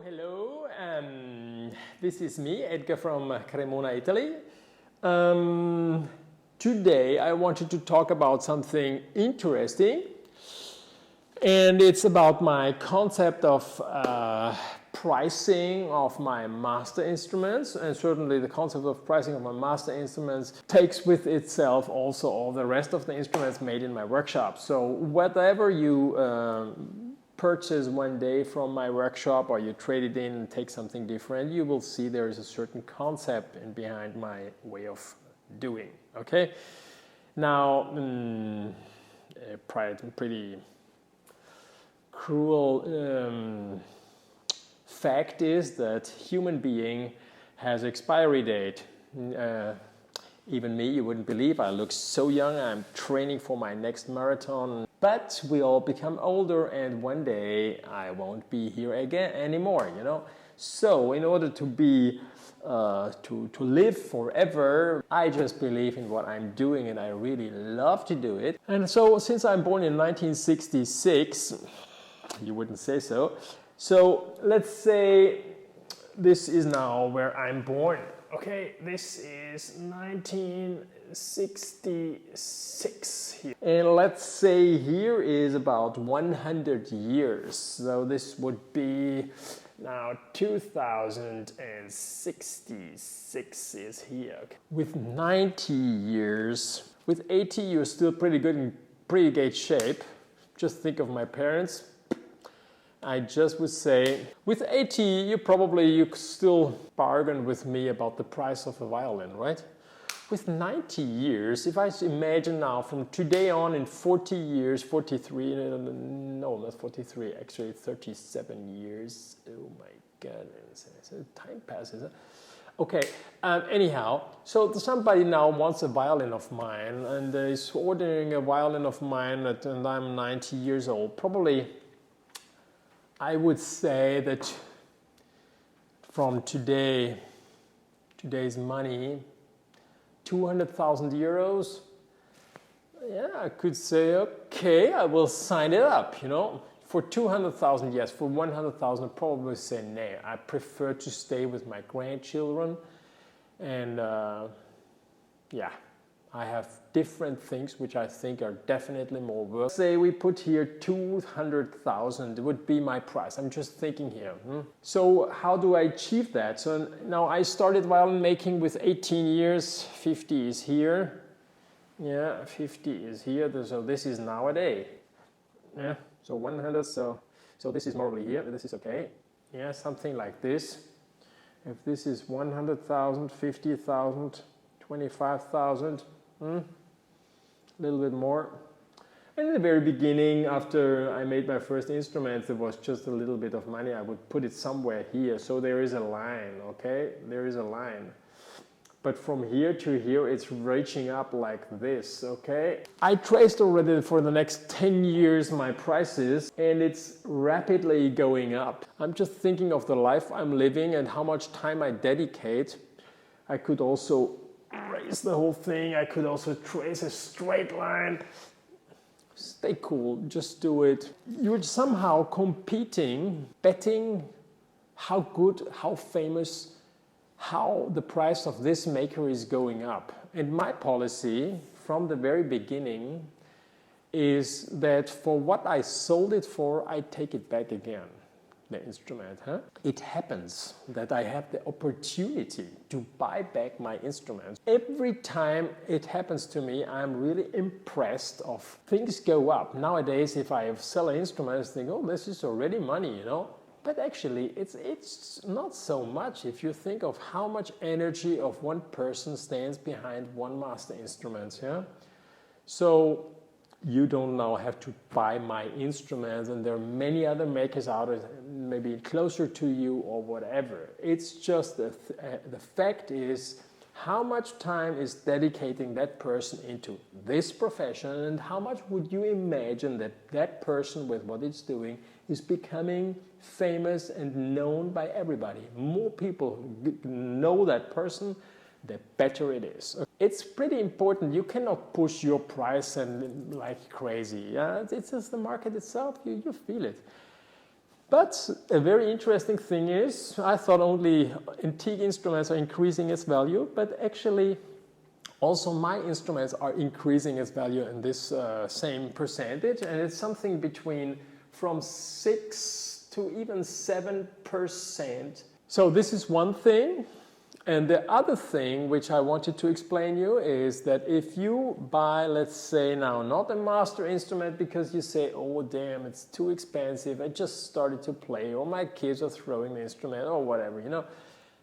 Hello. This is me, Edgar from Cremona, Italy. Today I wanted to talk about something interesting, and it's about my concept of pricing of my master instruments, and certainly the concept of pricing of my master instruments takes with itself also all the rest of the instruments made in my workshop. So whatever you purchase one day from my workshop or you trade it in and take something different, you will see there is a certain concept behind my way of doing. Okay, now pretty cruel fact is that human being has expiry date. Even me, you wouldn't believe, I look so young. I'm training for my next marathon. But we all become older, and one day I won't be here again anymore, you know. So in order to be to live forever, I just believe in what I'm doing, and I really love to do it. And so since I'm born in 1966, you wouldn't say so. So let's say this is now where I'm born. Okay, this is 1966 here. And let's say here is about 100 years. So this would be now 2066 is here. Okay. With 90 years, with 80 you're still pretty good in pretty great shape. Just think of my parents. I just would say, with 80, you could still bargain with me about the price of a violin, right? With 90 years, if I imagine now from today on in 40 years, 43, no, not 43, actually 37 years. Oh my goodness, time passes. Huh? Okay, anyhow, so somebody now wants a violin of mine and is ordering a violin of mine and I'm 90 years old. Probably I would say that from today's money, 200,000 euros, yeah, I could say, okay, I will sign it up, you know. For 200,000, yes. For 100,000, I'd probably say no. I prefer to stay with my grandchildren, and yeah. I have different things which I think are definitely more worth. Say we put here 200,000 would be my price. I'm just thinking here. So how do I achieve that? So now I started violin making with 18 years. 50 is here. Yeah, 50 is here. So this is nowadays. Yeah, so 100. So this is normally here. This is okay. Yeah, something like this. If this is 100,000, 50,000, 25,000. A little bit more. And in the very beginning, after I made my first instruments, there was just a little bit of money. I would put it somewhere here. So there is a line, okay? There is a line. But from here to here, it's reaching up like this, okay? I traced already for the next 10 years my prices, and it's rapidly going up. I'm just thinking of the life I'm living and how much time I dedicate. I could also raise the whole thing. I could also trace a straight line. Stay cool, just do it. You're somehow competing, betting how good, how famous, how the price of this maker is going up. And my policy from the very beginning is that for what I sold it for, I take it back again. The instrument, huh? It happens that I have the opportunity to buy back my instruments. Every time it happens to me, I'm really impressed of things go up. Nowadays, if I sell an instrument, I think, oh, this is already money, you know? But actually, it's not so much if you think of how much energy of one person stands behind one master instrument, yeah? So you don't now have to buy my instruments, and there are many other makers out there, maybe closer to you or whatever. It's just the fact is how much time is dedicating that person into this profession, and how much would you imagine that that person with what it's doing is becoming famous and known by everybody. More people know that person, the better it is. It's pretty important. You cannot push your price and like crazy. Yeah, it's just the market itself. You feel it. But a very interesting thing is, I thought only antique instruments are increasing its value, but actually also my instruments are increasing its value in this same percentage, and it's something between from 6 to even 7%. So this is one thing. And the other thing which I wanted to explain you is that if you buy, let's say now, not a master instrument because you say, oh damn, it's too expensive, I just started to play, or my kids are throwing the instrument, or whatever, you know,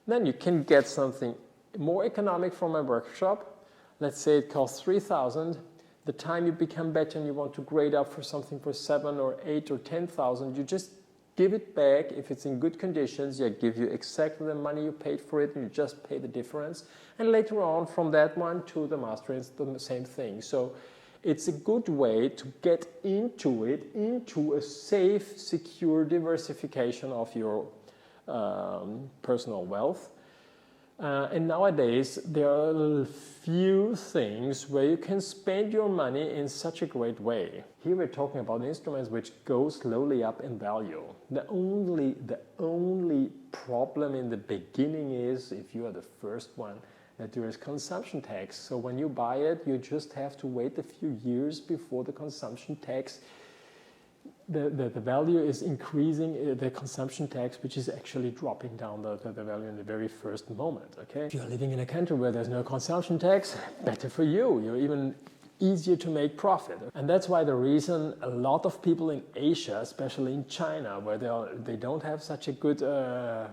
then you can get something more economic from my workshop. Let's say it costs 3,000. The time you become better and you want to grade up for something for 7 or 8 or 10,000, you just give it back. If it's in good conditions, I give you exactly the money you paid for it, and you just pay the difference. And later on, from that one to the master, it's the same thing. So it's a good way to get into it, into a safe, secure diversification of your personal wealth. And nowadays, there are a few things where you can spend your money in such a great way. Here we're talking about instruments which go slowly up in value. The only problem in the beginning is, if you are the first one, that there is consumption tax. So when you buy it, you just have to wait a few years before the consumption tax the value is increasing, the consumption tax, which is actually dropping down the value in the very first moment, okay? If you're living in a country where there's no consumption tax, better for you. You're even easier to make profit. And that's why the reason a lot of people in Asia, especially in China, where they don't have such a good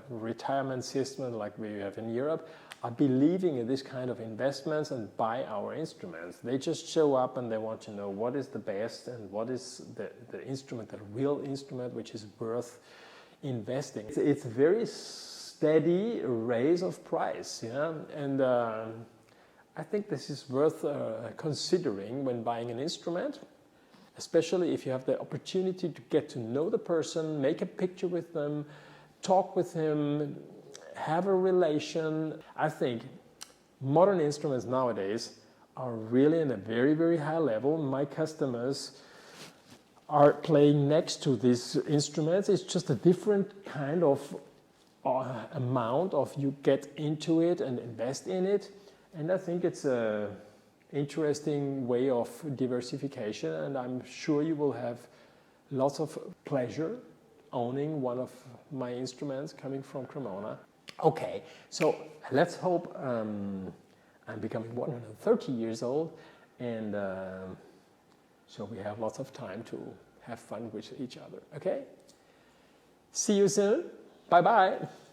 retirement system like we have in Europe, are believing in this kind of investments and buy our instruments. They just show up and they want to know what is the best and what is the instrument, the real instrument, which is worth investing. It's a very steady raise of price, yeah? And I think this is worth considering when buying an instrument, especially if you have the opportunity to get to know the person, make a picture with them, talk with him, have a relation. I think modern instruments nowadays are really in a very, very high level. My customers are playing next to these instruments. It's just a different kind of amount of you get into it and invest in it. And I think it's an interesting way of diversification, and I'm sure you will have lots of pleasure owning one of my instruments coming from Cremona. Okay, so let's hope I'm becoming 130 years old, and so we have lots of time to have fun with each other, okay? See you soon. Bye-bye.